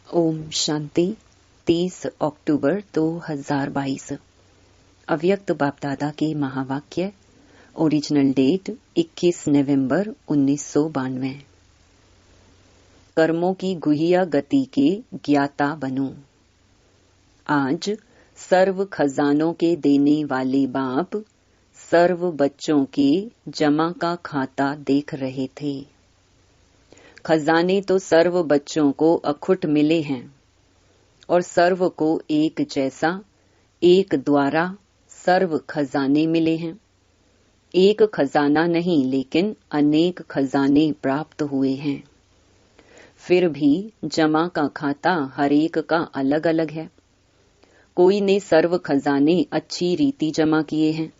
ओम शांति 30 अक्टूबर 2022। अव्यक्त बापदादा के महावाक्य। ओरिजिनल डेट 21 नवंबर 1992। कर्मों की गुहिया गति के ज्ञाता बनो। आज सर्व खजानों के देने वाले बाप सर्व बच्चों के जमा का खाता देख रहे थे। खजाने तो सर्व बच्चों को अखुट मिले हैं और सर्व को एक जैसा एक द्वारा सर्व खजाने मिले हैं। एक खजाना नहीं लेकिन अनेक खजाने प्राप्त हुए हैं। फिर भी जमा का खाता हर एक का अलग अलग है। कोई ने सर्व खजाने अच्छी रीति जमा किए हैं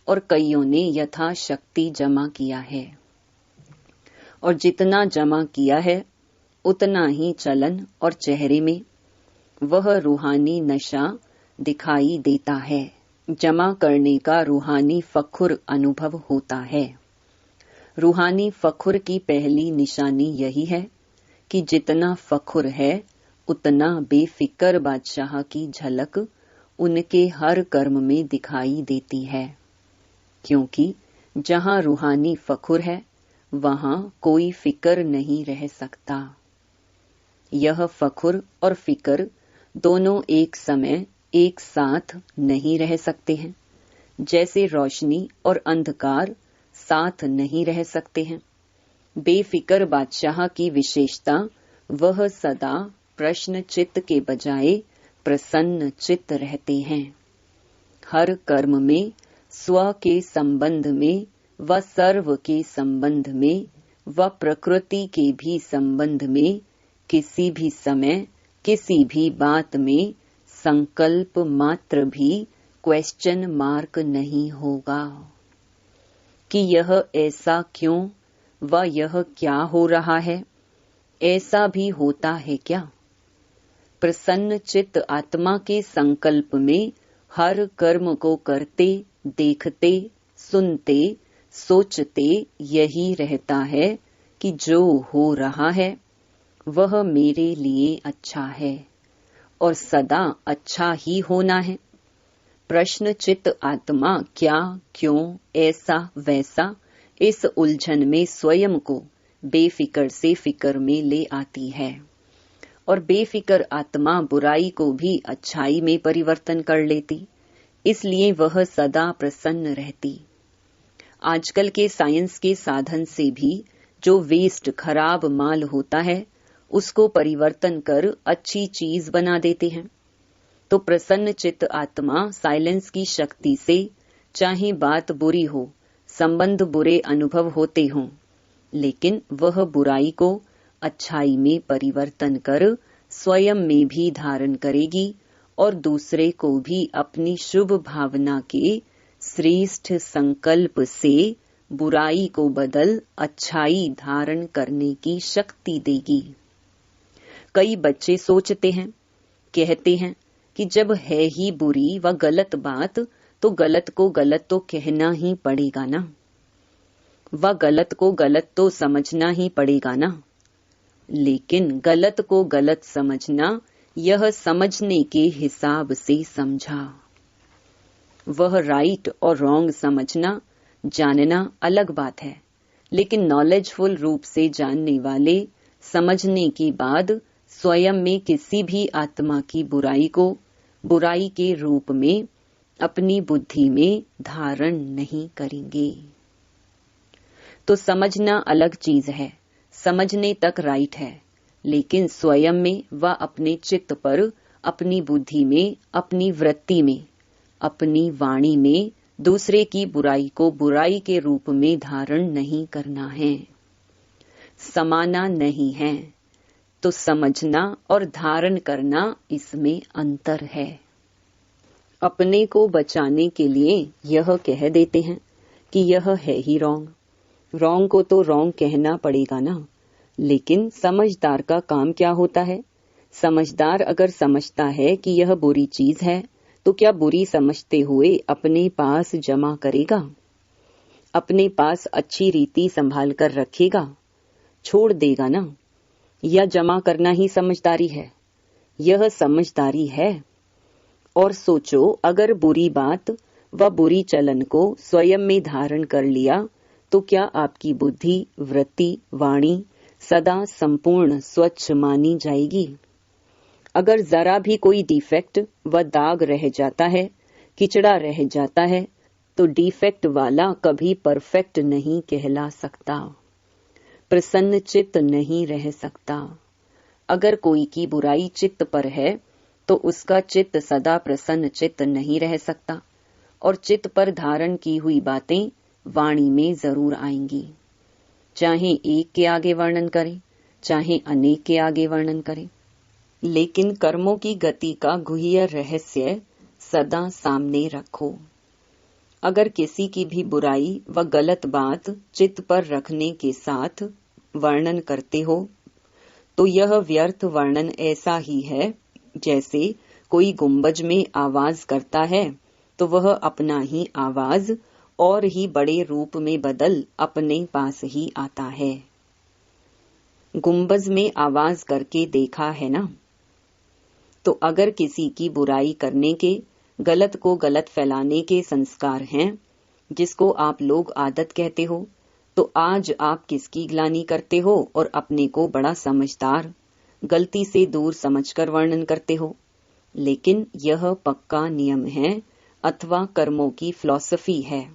और कईयों ने यथाशक्ति जमा किया है। और जितना जमा किया है उतना ही चलन और चेहरे में वह रूहानी नशा दिखाई देता है। जमा करने का रूहानी फखुर अनुभव होता है। रूहानी फखुर की पहली निशानी यही है कि जितना फखुर है उतना बेफिक्र बादशाह की झलक उनके हर कर्म में दिखाई देती है, क्योंकि जहां रूहानी फखुर है वहां कोई फिक्र नहीं रह सकता। यह फखुर और फिक्र दोनों एक समय एक साथ नहीं रह सकते हैं, जैसे रोशनी और अंधकार साथ नहीं रह सकते हैं। बेफिक्र बादशाह की विशेषता वह सदा प्रश्न चित्त के बजाय प्रसन्न चित्त रहते हैं। हर कर्म में स्व के संबंध में व सर्व के संबंध में व प्रकृति के भी संबंध में किसी भी समय किसी भी बात में संकल्प मात्र भी क्वेश्चन मार्क नहीं होगा कि यह ऐसा क्यों व यह क्या हो रहा है। ऐसा भी होता है क्या? प्रसन्न चित्त आत्मा के संकल्प में हर कर्म को करते देखते सुनते सोचते यही रहता है कि जो हो रहा है वह मेरे लिए अच्छा है और सदा अच्छा ही होना है। प्रश्न चित्त आत्मा क्या क्यों ऐसा वैसा इस उलझन में स्वयं को बेफिक्र से फिक्र में ले आती है और बेफिक्र आत्मा बुराई को भी अच्छाई में परिवर्तन कर लेती, इसलिए वह सदा प्रसन्न रहती। आजकल के साइंस के साधन से भी जो वेस्ट खराब माल होता है उसको परिवर्तन कर अच्छी चीज बना देते हैं। तो प्रसन्न चित्त आत्मा साइलेंस की शक्ति से चाहे बात बुरी हो, संबंध बुरे अनुभव होते हों, लेकिन वह बुराई को अच्छाई में परिवर्तन कर स्वयं में भी धारण करेगी और दूसरे को भी अपनी शुभ भावना के श्रेष्ठ संकल्प से बुराई को बदल अच्छाई धारण करने की शक्ति देगी। कई बच्चे सोचते हैं, कहते हैं कि जब है ही बुरी व गलत बात तो गलत को गलत तो कहना ही पड़ेगा ना, व गलत को गलत तो समझना ही पड़ेगा ना। लेकिन गलत को गलत समझना यह समझने के हिसाब से समझा। वह राइट और रॉन्ग समझना जानना अलग बात है, लेकिन नॉलेजफुल रूप से जानने वाले समझने के बाद स्वयं में किसी भी आत्मा की बुराई को बुराई के रूप में अपनी बुद्धि में धारण नहीं करेंगे। तो समझना अलग चीज है, समझने तक राइट है, लेकिन स्वयं में व अपने चित्त पर अपनी बुद्धि में अपनी वृत्ति में अपनी वाणी में दूसरे की बुराई को बुराई के रूप में धारण नहीं करना है। समाना नहीं है, तो समझना और धारण करना इसमें अंतर है। अपने को बचाने के लिए यह कह देते हैं कि यह है ही रॉन्ग। रॉन्ग को तो रॉन्ग कहना पड़ेगा ना, लेकिन समझदार का काम क्या होता है? समझदार अगर समझता है कि यह बुरी चीज है तो क्या बुरी समझते हुए अपने पास जमा करेगा? अपने पास अच्छी रीति संभाल कर रखेगा? छोड़ देगा ना? या जमा करना ही समझदारी है? यह समझदारी है। और सोचो, अगर बुरी बात व बुरी चलन को स्वयं में धारण कर लिया तो क्या आपकी बुद्धि, वृत्ति, वाणी सदा संपूर्ण स्वच्छ मानी जाएगी? अगर जरा भी कोई डिफेक्ट व दाग रह जाता है, किचड़ा रह जाता है, तो डिफेक्ट वाला कभी परफेक्ट नहीं कहला सकता, प्रसन्न चित्त नहीं रह सकता। अगर कोई की बुराई चित्त पर है तो उसका चित्त सदा प्रसन्न चित्त नहीं रह सकता, और चित्त पर धारण की हुई बातें वाणी में जरूर आएंगी, चाहे एक के आगे वर्णन करें, चाहे अनेक के आगे वर्णन करें। लेकिन कर्मों की गति का गुह्य रहस्य सदा सामने रखो। अगर किसी की भी बुराई व गलत बात चित्त पर रखने के साथ वर्णन करते हो तो यह व्यर्थ वर्णन ऐसा ही है जैसे कोई गुंबज में आवाज करता है तो वह अपना ही आवाज और ही बड़े रूप में बदल अपने पास ही आता है। गुंबज में आवाज करके देखा है ना? तो अगर किसी की बुराई करने के, गलत को गलत फैलाने के संस्कार हैं, जिसको आप लोग आदत कहते हो, तो आज आप किसकी ग्लानि करते हो और अपने को बड़ा समझदार, गलती से दूर समझकर वर्णन करते हो। लेकिन यह पक्का नियम है अथवा कर्मों की फिलॉसफी है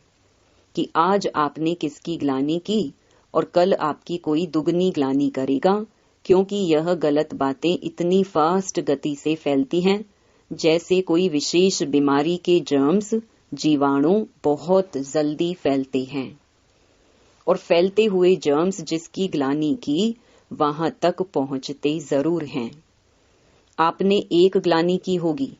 कि आज आपने किसकी ग्लानि की और कल आपकी कोई दुगनी ग्लानि करेगा, क्योंकि यह गलत बातें इतनी फास्ट गति से फैलती हैं जैसे कोई विशेष बीमारी के जर्म्स, जीवाणु बहुत जल्दी फैलते हैं। और फैलते हुए जर्म्स जिसकी ग्लानि की वहां तक पहुंचते जरूर हैं। आपने एक ग्लानि की होगी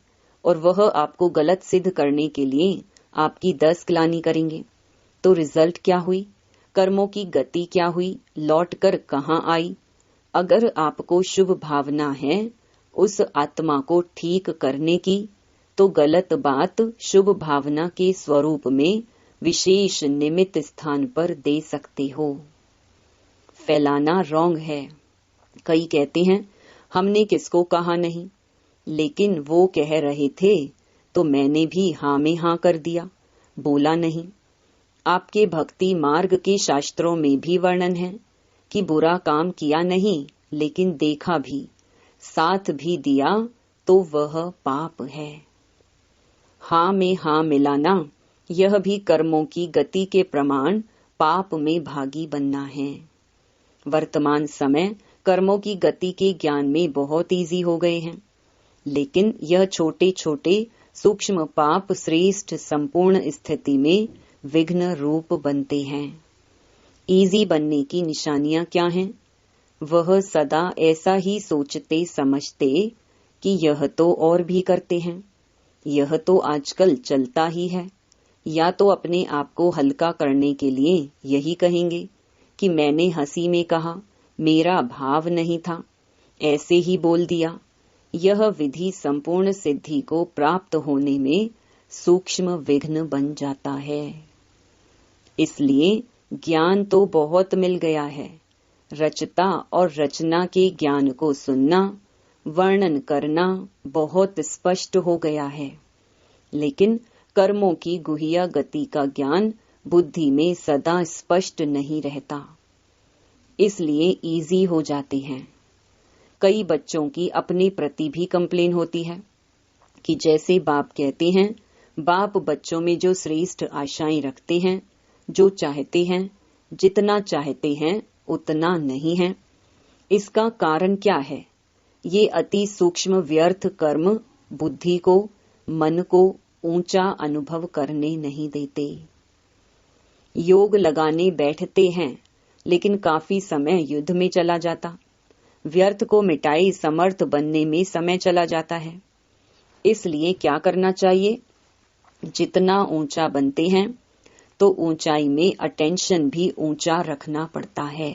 और वह आपको गलत सिद्ध करने के लिए आपकी 10 ग्लानि करेंगे, तो रिजल्ट क्या हुई? कर्मों की गति क्या हुई? लौटकर कहाँ आई? अगर आपको शुभ भावना है उस आत्मा को ठीक करने की, तो गलत बात शुभ भावना के स्वरूप में विशेष निमित्त स्थान पर दे सकते हो। फैलाना रॉन्ग है। कई कहते हैं हमने किसको कहा नहीं, लेकिन वो कह रहे थे तो मैंने भी हाँ में हाँ कर दिया, बोला नहीं। आपके भक्ति मार्ग के शास्त्रों में भी वर्णन है कि बुरा काम किया नहीं लेकिन देखा भी, साथ भी दिया तो वह पाप है। हाँ में हाँ मिलाना यह भी कर्मों की गति के प्रमाण पाप में भागी बनना है। वर्तमान समय कर्मों की गति के ज्ञान में बहुत इजी हो गए हैं, लेकिन यह छोटे छोटे सूक्ष्म पाप श्रेष्ठ संपूर्ण स्थिति में विघ्न रूप बनते हैं। इजी बनने की निशानियां क्या हैं? वह सदा ऐसा ही सोचते समझते कि यह तो और भी करते हैं, यह तो आजकल चलता ही है, या तो अपने आप को हल्का करने के लिए यही कहेंगे कि मैंने हंसी में कहा, मेरा भाव नहीं था, ऐसे ही बोल दिया। यह विधि संपूर्ण सिद्धि को प्राप्त होने में सूक्ष्म विघ्न बन जाता है। इसलिए ज्ञान तो बहुत मिल गया है, रचता और रचना के ज्ञान को सुनना, वर्णन करना बहुत स्पष्ट हो गया है, लेकिन कर्मों की गुह्य गति का ज्ञान बुद्धि में सदा स्पष्ट नहीं रहता, इसलिए इजी हो जाते हैं। कई बच्चों की अपने प्रति भी कंप्लेन होती है कि जैसे बाप कहते हैं, बाप बच्चों में जो श्रेष्ठ आशाएं रखते हैं, जो चाहते हैं, जितना चाहते हैं उतना नहीं है। इसका कारण क्या है? ये अति सूक्ष्म व्यर्थ कर्म बुद्धि को, मन को ऊंचा अनुभव करने नहीं देते। योग लगाने बैठते हैं लेकिन काफी समय युद्ध में चला जाता, व्यर्थ को मिटाई समर्थ बनने में समय चला जाता है। इसलिए क्या करना चाहिए? जितना ऊंचा बनते हैं तो ऊंचाई में अटेंशन भी ऊंचा रखना पड़ता है।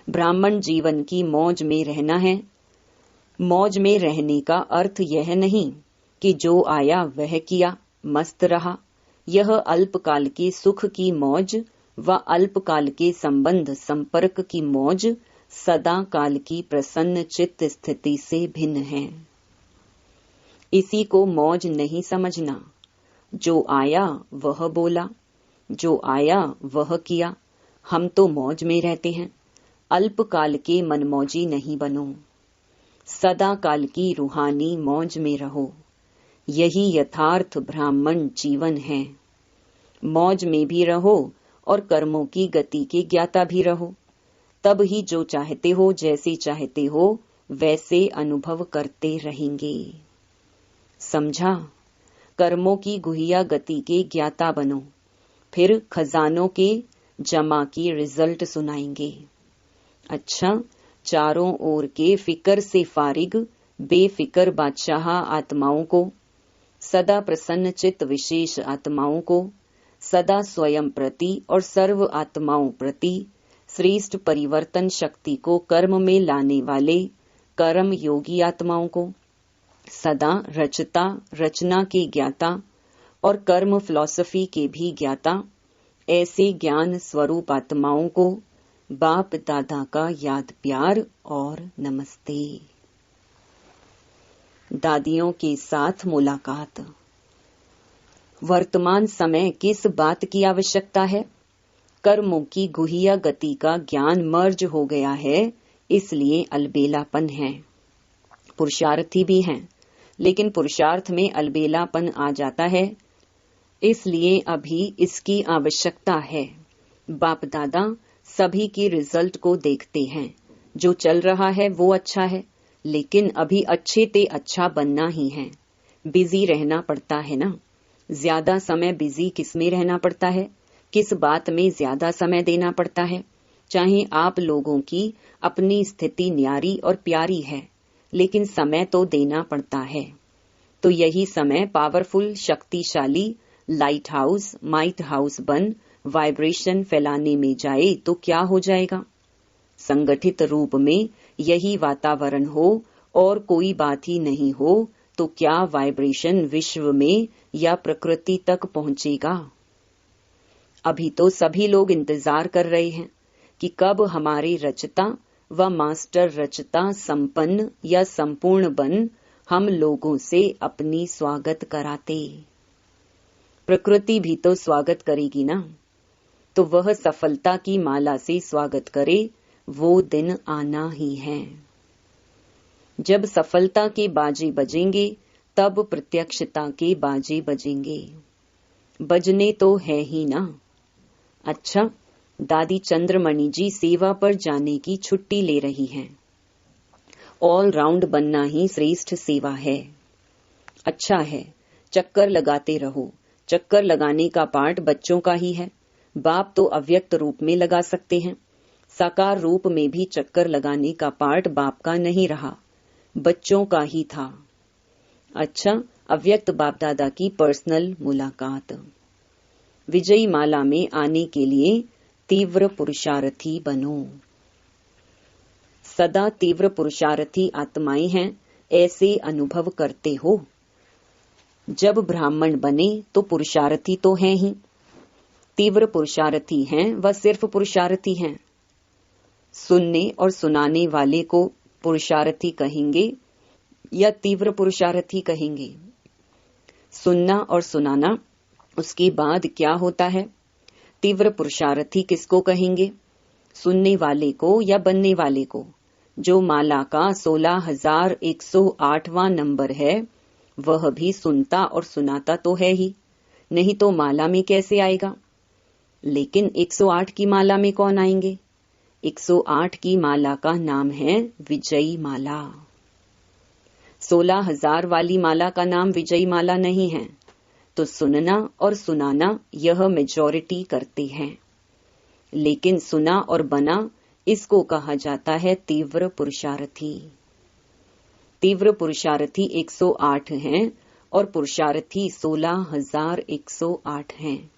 ब्राह्मण जीवन की मौज में रहना है। मौज में रहने का अर्थ यह नहीं कि जो आया वह किया, मस्त रहा। यह अल्पकाल के सुख की मौज व अल्पकाल के संबंध संपर्क की मौज सदा काल की प्रसन्न चित्त स्थिति से भिन्न है। इसी को मौज नहीं समझना। जो आया वह बोला, जो आया वह किया। हम तो मौज में रहते हैं। अल्प काल के मनमौजी नहीं बनो। सदा काल की रूहानी मौज में रहो। यही यथार्थ ब्राह्मण जीवन है। मौज में भी रहो और कर्मों की गति के ज्ञाता भी रहो। तब ही जो चाहते हो, जैसे चाहते हो, वैसे अनुभव करते रहेंगे। समझा? कर्मों की गुहिया गति के ज्ञाता बनो, फिर खजानों के जमा की रिजल्ट सुनाएंगे। अच्छा, चारों ओर के फिकर से फारिग बेफिकर बादशाह आत्माओं को, सदा प्रसन्न चित्त विशेष आत्माओं को, सदा स्वयं प्रति और सर्व आत्माओं प्रति श्रेष्ठ परिवर्तन शक्ति को कर्म में लाने वाले कर्म योगी आत्माओं को, सदा रचता रचना के ज्ञाता और कर्म फिलॉसफी के भी ज्ञाता, ऐसे ज्ञान स्वरूप आत्माओं को बाप दादा का याद प्यार और नमस्ते। दादियों के साथ मुलाकात। वर्तमान समय किस बात की आवश्यकता है? कर्मों की गुहिया गति का ज्ञान मर्ज हो गया है, इसलिए अलबेलापन है। पुरुषार्थी भी हैं, लेकिन पुरुषार्थ में अलबेलापन आ जाता है, इसलिए अभी इसकी आवश्यकता है। बाप दादा सभी के रिजल्ट को देखते हैं। जो चल रहा है वो अच्छा है, लेकिन अभी अच्छे ते अच्छा बनना ही है। बिजी रहना पड़ता है ना। ज्यादा समय बिजी किस में रहना पड़ता है? किस बात में ज्यादा समय देना पड़ता है? चाहे आप लोगों की अपनी स्थिति न्यारी और प्यारी है, लेकिन समय तो देना पड़ता है। तो यही समय पावरफुल, शक्तिशाली लाइट हाउस, माइट हाउस बन वाइब्रेशन फैलाने में जाए तो क्या हो जाएगा? संगठित रूप में यही वातावरण हो और कोई बात ही नहीं हो तो क्या वाइब्रेशन विश्व में या प्रकृति तक पहुंचेगा? अभी तो सभी लोग इंतजार कर रहे हैं कि कब हमारे रचता व मास्टर रचता संपन्न या संपूर्ण बन हम लोगों से अपनी स्वागत कराते। प्रकृति भी तो स्वागत करेगी ना, तो वह सफलता की माला से स्वागत करे, वो दिन आना ही है। जब सफलता के बाजे बजेंगे तब प्रत्यक्षता के बाजे बजेंगे। बजने तो है ही ना। अच्छा, दादी चंद्रमणि जी सेवा पर जाने की छुट्टी ले रही हैं। ऑल राउंड बनना ही श्रेष्ठ सेवा है। अच्छा है, चक्कर लगाते रहो। चक्कर लगाने का पार्ट बच्चों का ही है। बाप तो अव्यक्त रूप में लगा सकते हैं, साकार रूप में भी चक्कर लगाने का पार्ट बाप का नहीं रहा, बच्चों का ही था। अच्छा, अव्यक्त बाप दादा की पर्सनल मुलाकात। विजयी माला में आने के लिए तीव्र पुरुषार्थी बनो। सदा तीव्र पुरुषार्थी आत्माएं हैं, ऐसे अनुभव करते हो। जब ब्राह्मण बने तो पुरुषार्थी तो हैं ही। तीव्र पुरुषार्थी हैं, वह सिर्फ पुरुषार्थी हैं। सुनने और सुनाने वाले को पुरुषार्थी कहेंगे या तीव्र पुरुषार्थी कहेंगे? सुनना और सुनाना, उसके बाद क्या होता है? तीव्र पुरुषार्थी किसको कहेंगे? सुनने वाले को या बनने वाले को? जो माला का 16,108वां नंबर है, वह भी सुनता और सुनाता तो है ही, नहीं तो माला में कैसे आएगा? लेकिन 108 की माला में कौन आएंगे? 108 की माला का नाम है विजयी माला। 16,000 वाली माला का नाम विजयी माला नहीं है। तो सुनना और सुनाना यह मेजॉरिटी करते हैं, लेकिन सुना और बना, इसको कहा जाता है तीव्र पुरुषार्थी। तीव्र पुरुषार्थी 108 हैं और पुरुषार्थी 16,108 हैं।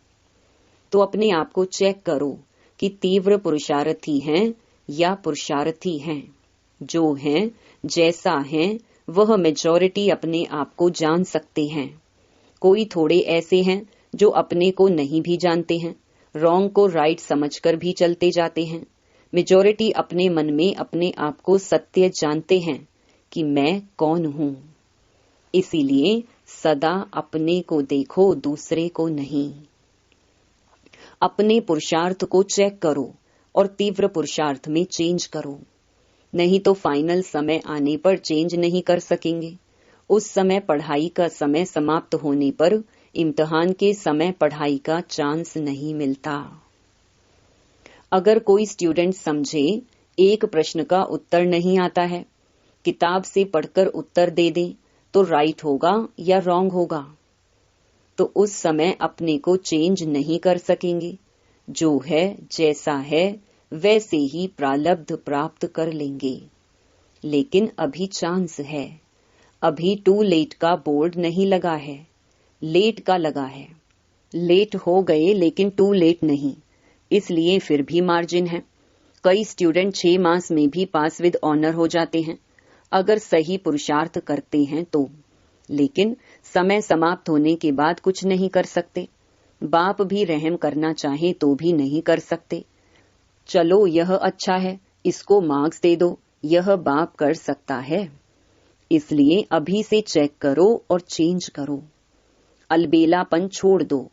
तो अपने आप को चेक करो कि तीव्र पुरुषार्थी हैं या पुरुषार्थी हैं। जो हैं, जैसा हैं, वह मेजॉरिटी अपने आप को जान सकते हैं। कोई थोड़े ऐसे हैं जो अपने को नहीं भी जानते हैं, रॉन्ग को राइट समझकर भी चलते जाते हैं। मेजॉरिटी अपने मन में अपने आप को सत्य जानते हैं कि मैं कौन हूं। इसीलिए सदा अपने को देखो, दूसरे को नहीं। अपने पुरुषार्थ को चेक करो और तीव्र पुरुषार्थ में चेंज करो, नहीं तो फाइनल समय आने पर चेंज नहीं कर सकेंगे। उस समय पढ़ाई का समय समाप्त होने पर इम्तिहान के समय पढ़ाई का चांस नहीं मिलता। अगर कोई स्टूडेंट समझे एक प्रश्न का उत्तर नहीं आता है, किताब से पढ़कर उत्तर दे दे तो राइट होगा या रॉन्ग होगा, तो उस समय अपने को चेंज नहीं कर सकेंगे। जो है जैसा है वैसे ही प्रारब्ध प्राप्त कर लेंगे। लेकिन अभी चांस है, अभी टू लेट का बोर्ड नहीं लगा है, लेट का लगा है। लेट हो गए लेकिन टू लेट नहीं, इसलिए फिर भी मार्जिन है। कई स्टूडेंट 6 मास में भी पास विद ऑनर हो जाते हैं अगर सही पुरुषार्थ करते हैं तो। लेकिन समय समाप्त होने के बाद कुछ नहीं कर सकते। बाप भी रहम करना चाहे तो भी नहीं कर सकते। चलो यह अच्छा है, इसको मार्क्स दे दो, यह बाप कर सकता है। इसलिए अभी से चेक करो और चेंज करो। अलबेलापन छोड़ दो।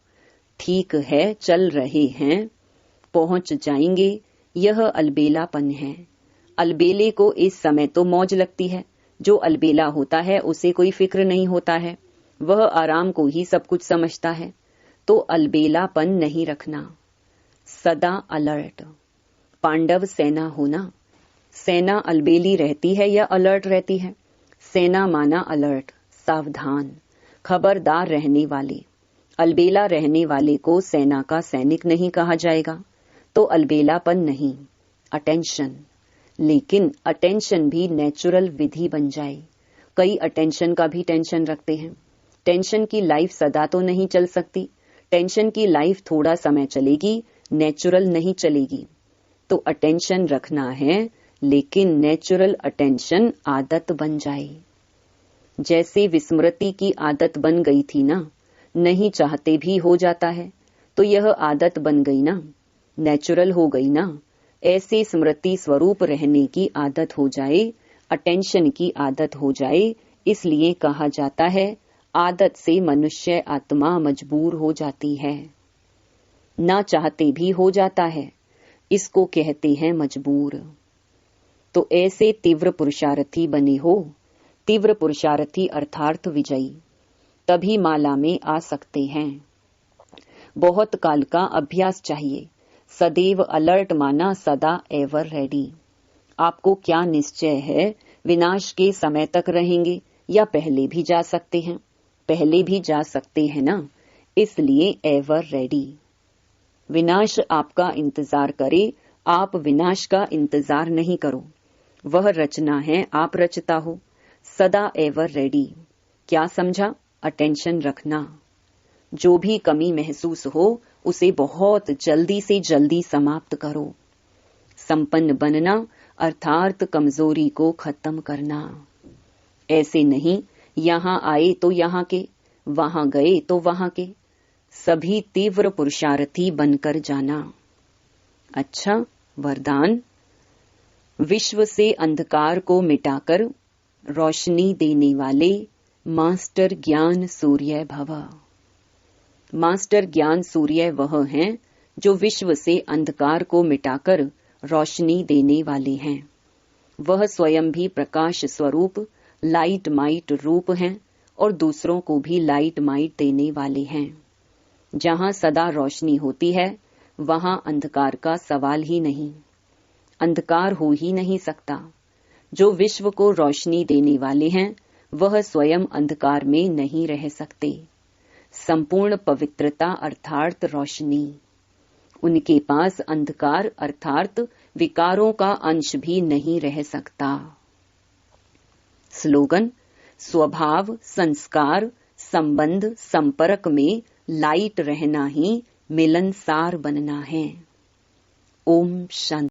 ठीक है, चल रहे हैं, पहुंच जाएंगे, यह अलबेलापन है। अलबेले को इस समय तो मौज लगती है। जो अलबेला होता है उसे कोई फिक्र नहीं होता है, वह आराम को ही सब कुछ समझता है। तो अलबेलापन नहीं रखना, सदा अलर्ट। पांडव सेना होना। सेना अलबेली रहती है या अलर्ट रहती है? सेना माना अलर्ट, सावधान, खबरदार रहने वाले। अलबेला रहने वाले को सेना का सैनिक नहीं कहा जाएगा, तो अलबेलापन नहीं, अटेंशन। लेकिन अटेंशन भी नेचुरल विधि बन जाए। कई अटेंशन का भी टेंशन रखते हैं। टेंशन की लाइफ सदा तो नहीं चल सकती। टेंशन की लाइफ थोड़ा समय चलेगी, नेचुरल नहीं चलेगी। तो अटेंशन रखना है, लेकिन नेचुरल अटेंशन आदत बन जाए। जैसे विस्मृति की आदत बन गई थी ना, नहीं चाहते भी हो जाता है, तो यह आदत बन गई ना, नेचुरल हो गई ना। ऐसे स्मृति स्वरूप रहने की आदत हो जाए, अटेंशन की आदत हो जाए। इसलिए कहा जाता है आदत से मनुष्य आत्मा मजबूर हो जाती है, ना चाहते भी हो जाता है, इसको कहते हैं मजबूर। तो ऐसे तीव्र पुरुषार्थी बने हो। तीव्र पुरुषार्थी अर्थार्थ विजयी, तभी माला में आ सकते हैं। बहुत काल का अभ्यास चाहिए। सदैव अलर्ट माना सदा एवर रेडी। आपको क्या निश्चय है, विनाश के समय तक रहेंगे या पहले भी जा सकते हैं? पहले भी जा सकते हैं ना, इसलिए एवर रेडी। विनाश आपका इंतजार करे, आप विनाश का इंतजार नहीं करो। वह रचना है, आप रचता हो। सदा एवर रेडी। क्या समझा? अटेंशन रखना। जो भी कमी महसूस हो उसे बहुत जल्दी से जल्दी समाप्त करो। संपन्न बनना अर्थात कमजोरी को खत्म करना। ऐसे नहीं यहाँ आए तो यहाँ के, वहां गए तो वहां के, सभी तीव्र पुरुषार्थी बनकर जाना। अच्छा वरदान, विश्व से अंधकार को मिटाकर रोशनी देने वाले मास्टर ज्ञान सूर्य भव। मास्टर ज्ञान सूर्य वह हैं जो विश्व से अंधकार को मिटाकर रोशनी देने वाले हैं। वह स्वयं भी प्रकाश स्वरूप लाइट माइट रूप हैं और दूसरों को भी लाइट माइट देने वाले हैं। जहां सदा रोशनी होती है वहां अंधकार का सवाल ही नहीं, अंधकार हो ही नहीं सकता। जो विश्व को रोशनी देने वाले हैं वह स्वयं अंधकार में नहीं रह सकते। संपूर्ण पवित्रता अर्थात रोशनी, उनके पास अंधकार अर्थात विकारों का अंश भी नहीं रह सकता। स्लोगन, स्वभाव संस्कार संबंध संपर्क में लाइट रहना ही मिलनसार बनना है। ओम शांति।